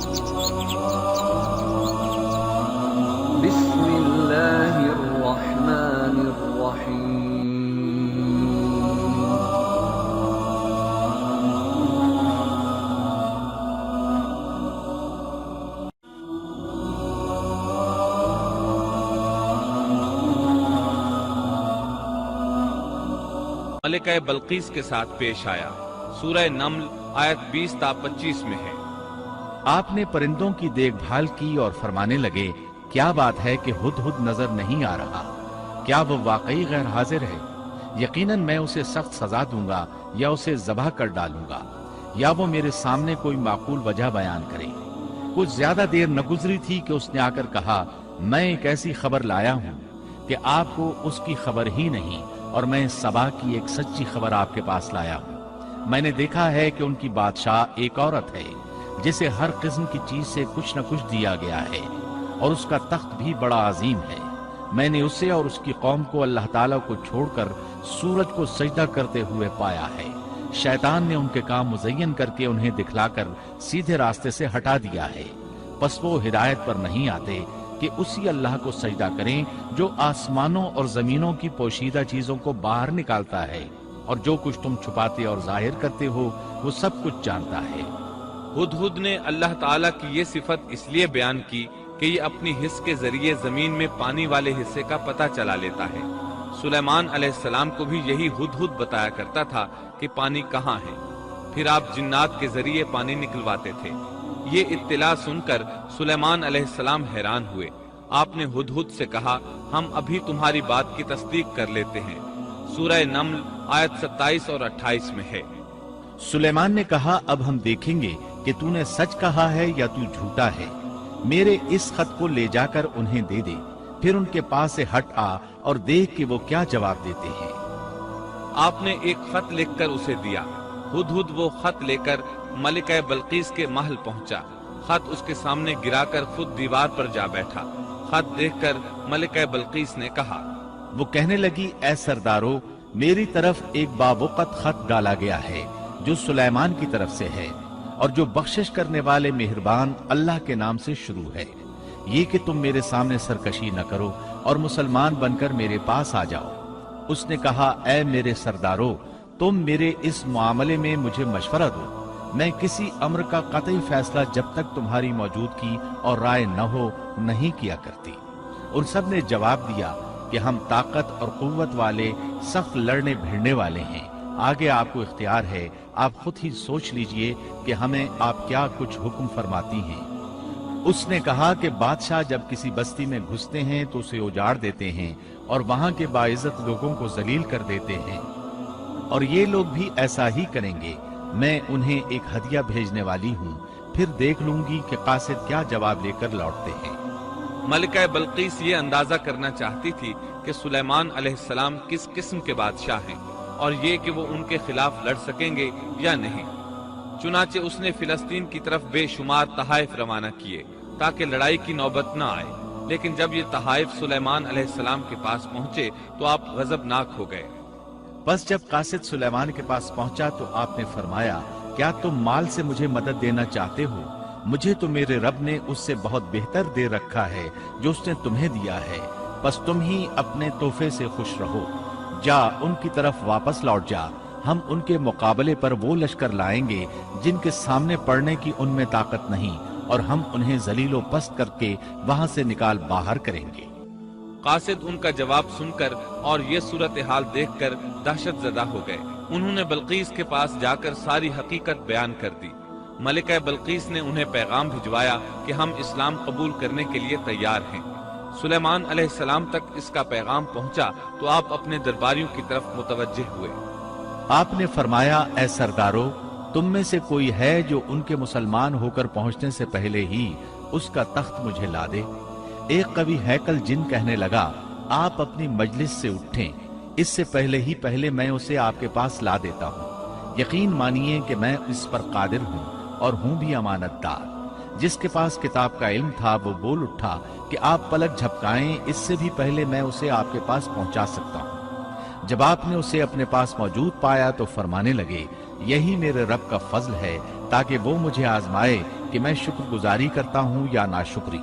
بسم اللہ الرحمن الرحیم ملکہ بلقیس کے ساتھ پیش آیا۔ سورہ نمل آیت 20 تا 25 میں ہے۔ آپ نے پرندوں کی دیکھ بھال کی اور فرمانے لگے، کیا بات ہے کہ ہدہد نظر نہیں آ رہا؟ کیا وہ واقعی غیر حاضر ہے؟ یقیناً میں اسے سخت سزا دوں گا یا اسے ذبح کر ڈالوں گا، یا وہ میرے سامنے کوئی معقول وجہ بیان کرے۔ کچھ زیادہ دیر نہ گزری تھی کہ اس نے آ کر کہا، میں ایک ایسی خبر لایا ہوں کہ آپ کو اس کی خبر ہی نہیں، اور میں سبا کی ایک سچی خبر آپ کے پاس لایا ہوں۔ میں نے دیکھا ہے کہ ان کی بادشاہ ایک عورت ہے جسے ہر قسم کی چیز سے کچھ نہ کچھ دیا گیا ہے، اور اس کا تخت بھی بڑا عظیم ہے۔ میں نے اسے اور اس کی قوم کو اللہ تعالیٰ کو چھوڑ کر سورج کو سجدہ کرتے ہوئے پایا ہے۔ شیطان نے ان کے کام مزین کر کے انہیں دکھلا کر سیدھے راستے سے ہٹا دیا ہے، پس وہ ہدایت پر نہیں آتے کہ اسی اللہ کو سجدہ کریں جو آسمانوں اور زمینوں کی پوشیدہ چیزوں کو باہر نکالتا ہے، اور جو کچھ تم چھپاتے اور ظاہر کرتے ہو وہ سب کچھ جانتا ہے۔ ہدہد نے اللہ تعالیٰ کی یہ صفت اس لیے بیان کی کہ یہ اپنی حس کے ذریعے زمین میں پانی والے حصے کا پتہ چلا لیتا ہے۔ سلیمان علیہ السلام کو بھی یہی ہدہد بتایا کرتا تھا کہ پانی کہاں ہے، پھر آپ جنات کے ذریعے پانی نکلواتے تھے۔ یہ اطلاع سن کر سلیمان علیہ السلام حیران ہوئے۔ آپ نے ہدہد سے کہا، ہم ابھی تمہاری بات کی تصدیق کر لیتے ہیں۔ سورہ نمل آیت 27 اور 28 میں ہے۔ سلیمان نے کہا، اب ہم دیکھیں گے کہ تو نے سچ کہا ہے یا تو جھوٹا ہے۔ میرے اس خط کو لے جا کر انہیں دے دے، پھر ان کے پاس سے ہٹ آ اور دیکھ کہ وہ کیا جواب دیتے ہیں۔ آپ نے ایک خط لکھ کر اسے دیا۔ ہدہد وہ خط لے کر ملکہ بلقیس کے محل پہنچا۔ خط اس کے سامنے گرا کر خود دیوار پر جا بیٹھا۔ خط دیکھ کر ملکہ بلقیس نے کہا، وہ کہنے لگی، اے سردارو، میری طرف ایک باوقت خط ڈالا گیا ہے جو سلیمان کی طرف سے ہے، اور جو بخشش کرنے والے مہربان اللہ کے نام سے شروع ہے، یہ کہ تم میرے سامنے سرکشی نہ کرو اور مسلمان بن کر میرے پاس آ جاؤ۔ اس نے کہا، اے میرے سردارو، تم میرے اس معاملے میں مجھے مشورہ دو۔ میں کسی امر کا قطعی فیصلہ جب تک تمہاری موجودگی اور رائے نہ ہو نہیں کیا کرتی۔ ان سب نے جواب دیا کہ ہم طاقت اور قوت والے، سخت لڑنے بھیڑنے والے ہیں، آگے آپ کو اختیار ہے، آپ خود ہی سوچ لیجئے کہ ہمیں آپ کیا کچھ حکم فرماتی ہیں۔ اس نے کہا کہ بادشاہ جب کسی بستی میں گھستے ہیں تو اسے اجاڑ دیتے ہیں اور وہاں کے باعزت لوگوں کو ذلیل کر دیتے ہیں، اور یہ لوگ بھی ایسا ہی کریں گے۔ میں انہیں ایک ہدیہ بھیجنے والی ہوں، پھر دیکھ لوں گی کہ قاصد کیا جواب لے کر لوٹتے ہیں۔ ملکہ بلقیس یہ اندازہ کرنا چاہتی تھی کہ سلیمان علیہ السلام کس قسم کے بادشاہ ہیں، اور یہ کہ وہ ان کے خلاف لڑ سکیں گے یا نہیں۔ چنانچہ اس نے فلسطین کی طرف بے شمار تحائف روانہ کیے تاکہ لڑائی کی نوبت نہ آئے، لیکن جب یہ تحائف سلیمان علیہ السلام کے پاس پہنچے تو آپ غضبناک ہو گئے۔ بس جب قاصد سلیمان کے پاس پہنچا تو آپ نے فرمایا، کیا تم مال سے مجھے مدد دینا چاہتے ہو؟ مجھے تو میرے رب نے اس سے بہت بہتر دے رکھا ہے جو اس نے تمہیں دیا ہے، بس تم ہی اپنے تحفے سے خوش رہو۔ جا ان کی طرف واپس لوٹ جا، ہم ان کے مقابلے پر وہ لشکر لائیں گے جن کے سامنے پڑنے کی ان میں طاقت نہیں، اور ہم انہیں ذلیل و پست کر کے وہاں سے نکال باہر کریں گے۔ قاصد ان کا جواب سن کر اور یہ صورتحال دیکھ کر دہشت زدہ ہو گئے۔ انہوں نے بلقیس کے پاس جا کر ساری حقیقت بیان کر دی۔ ملکہ بلقیس نے انہیں پیغام بھجوایا کہ ہم اسلام قبول کرنے کے لیے تیار ہیں۔ سلیمان علیہ السلام تک اس کا پیغام پہنچا تو آپ اپنے درباریوں کی طرف متوجہ ہوئے۔ آپ نے فرمایا، اے سردارو، تم میں سے کوئی ہے جو ان کے مسلمان ہو کر پہنچنے سے پہلے ہی اس کا تخت مجھے لا دے؟ ایک قوی ہیکل جن کہنے لگا، آپ اپنی مجلس سے اٹھیں، اس سے پہلے میں اسے آپ کے پاس لا دیتا ہوں۔ یقین مانیے کہ میں اس پر قادر ہوں اور ہوں بھی امانت دار۔ جس کے پاس کتاب کا علم تھا وہ بول اٹھا کہ آپ پلک جھپکائیں، اس سے بھی پہلے میں اسے آپ کے پاس پہنچا سکتا ہوں۔ جب آپ نے اسے اپنے پاس موجود پایا تو فرمانے لگے، یہی میرے رب کا فضل ہے تاکہ وہ مجھے آزمائے کہ میں شکر گزاری کرتا ہوں یا ناشکری۔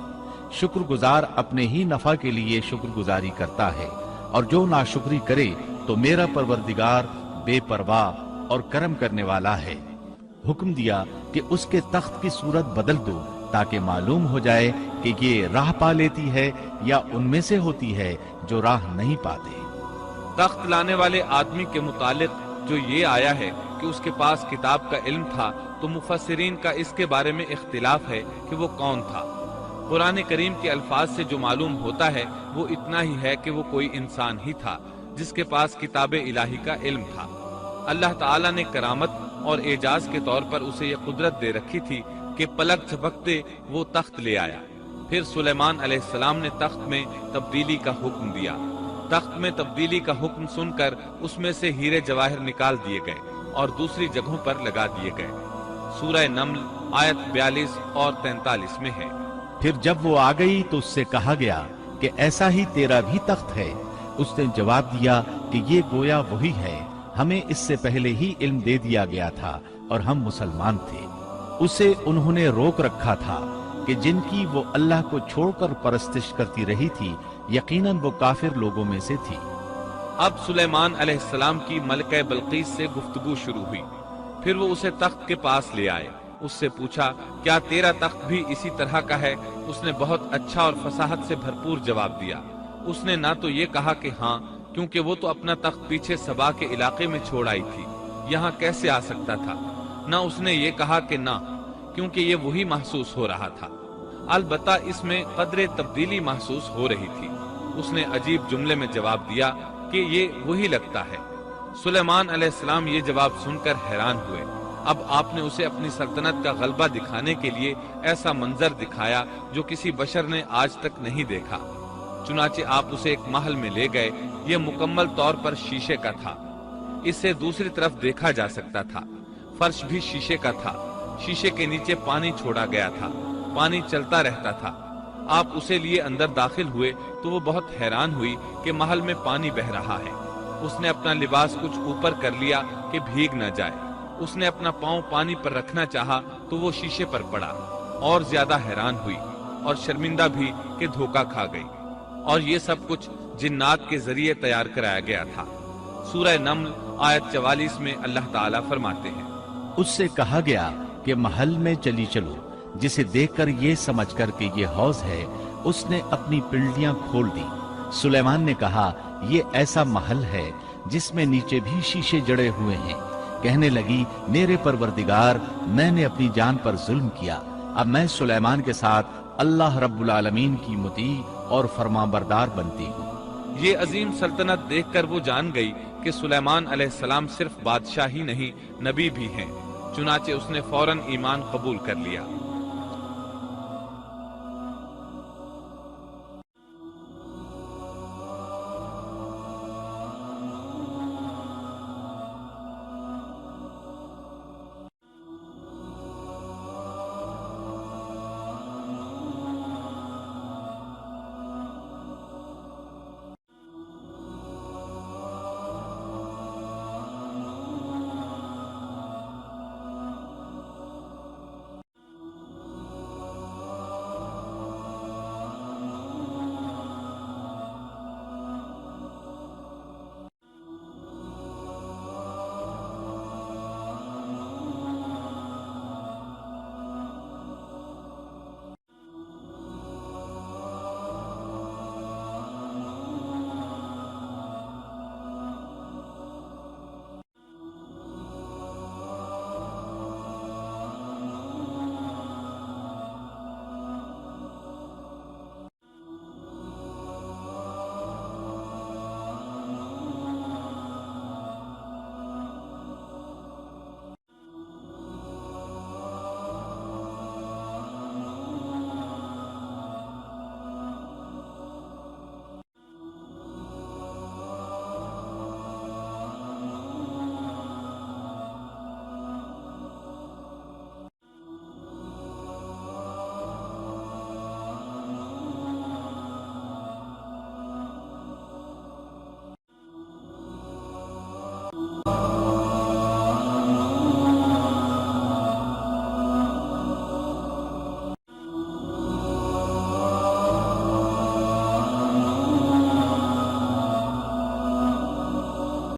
شکر گزار اپنے ہی نفع کے لیے شکر گزاری کرتا ہے، اور جو ناشکری کرے تو میرا پروردگار بے پرواہ اور کرم کرنے والا ہے۔ حکم دیا کہ اس کے تخت کی صورت بدل دو تاکہ معلوم ہو جائے کہ یہ راہ پا لیتی ہے یا ان میں سے ہوتی ہے جو راہ نہیں پاتے۔ تخت لانے والے آدمی کے متعلق جو یہ آیا ہے کہ اس کے پاس کتاب کا علم تھا، تو مفسرین کا اس کے بارے میں اختلاف ہے کہ وہ کون تھا۔ قرآن کریم کے الفاظ سے جو معلوم ہوتا ہے وہ اتنا ہی ہے کہ وہ کوئی انسان ہی تھا جس کے پاس کتاب الہی کا علم تھا۔ اللہ تعالیٰ نے کرامت اور اعجاز کے طور پر اسے یہ قدرت دے رکھی تھی کہ پلک جھپکتے وہ تخت لے آیا۔ پھر سلیمان علیہ السلام نے تخت میں تبدیلی کا حکم دیا۔ تخت میں تبدیلی کا حکم سن کر اس میں سے ہیرے جواہر نکال دیے گئے اور دوسری جگہوں پر لگا دیے گئے۔ سورہ نمل آیت 42 اور 43 میں ہے۔ پھر جب وہ آ گئی تو اس سے کہا گیا کہ ایسا ہی تیرا بھی تخت ہے۔ اس نے جواب دیا کہ یہ گویا وہی ہے، ہمیں اس سے پہلے ہی علم دے دیا گیا تھا اور ہم مسلمان تھے۔ اسے انہوں نے روک رکھا تھا کہ جن کی وہ اللہ کو چھوڑ کر پرستش کرتی رہی تھی، یقیناً وہ کافر لوگوں میں سے تھی۔ اب سلیمان علیہ السلام کی ملکہ بلقیس سے گفتگو شروع ہوئی۔ پھر وہ اسے تخت کے پاس لے آئے۔ اس سے پوچھا، کیا تیرا تخت بھی اسی طرح کا ہے؟ اس نے بہت اچھا اور فصاحت سے بھرپور جواب دیا۔ اس نے نہ تو یہ کہا کہ ہاں، کیونکہ وہ تو اپنا تخت پیچھے سبا کے علاقے میں چھوڑ آئی تھی، یہاں کیسے آ سکتا تھا؟ نہ اس نے یہ کہا کہ نہ، کیونکہ یہ وہی محسوس ہو رہا تھا۔ البتہ اس میں قدر تبدیلی محسوس ہو رہی تھی۔ اس نے عجیب جملے میں جواب دیا کہ یہ وہی لگتا ہے۔ سلیمان علیہ السلام یہ جواب سن کر حیران ہوئے۔ اب آپ نے اسے اپنی سلطنت کا غلبہ دکھانے کے لیے ایسا منظر دکھایا جو کسی بشر نے آج تک نہیں دیکھا۔ چنانچہ آپ اسے ایک محل میں لے گئے۔ یہ مکمل طور پر شیشے کا تھا، اس سے دوسری طرف دیکھا جا سکتا تھا۔ فرش بھی شیشے کا تھا، شیشے کے نیچے پانی چھوڑا گیا تھا، پانی چلتا رہتا تھا۔ آپ اسے لیے اندر داخل ہوئے تو وہ بہت حیران ہوئی کہ محل میں پانی بہ رہا ہے۔ اس نے اپنا لباس کچھ اوپر کر لیا کہ بھیگ نہ جائے۔ اس نے اپنا پاؤں پانی پر رکھنا چاہا تو وہ شیشے پر پڑا، اور زیادہ حیران ہوئی اور شرمندہ بھی کہ دھوکہ کھا گئی۔ اور یہ سب کچھ جنات کے ذریعے تیار کرایا گیا تھا۔ سورہ نمل آیت 44 میں اللہ تعالیٰ فرماتے ہیں، اس سے کہا گیا کہ محل میں چلی چلو، جسے دیکھ کر یہ سمجھ کر کہ یہ حوض ہے، اس نے اپنی پنڈلیاں کھول دی۔ سلیمان نے کہا، یہ ایسا محل ہے جس میں نیچے بھی شیشے جڑے ہوئے ہیں۔ کہنے لگی، میرے پروردگار، میں نے اپنی جان پر ظلم کیا، اب میں سلیمان کے ساتھ اللہ رب العالمین کی مطیع اور فرمانبردار بنتی ہوں۔ یہ عظیم سلطنت دیکھ کر وہ جان گئی کہ سلیمان علیہ السلام صرف بادشاہ ہی نہیں، نبی بھی ہیں۔ چنانچہ اس نے فوراً ایمان قبول کر لیا۔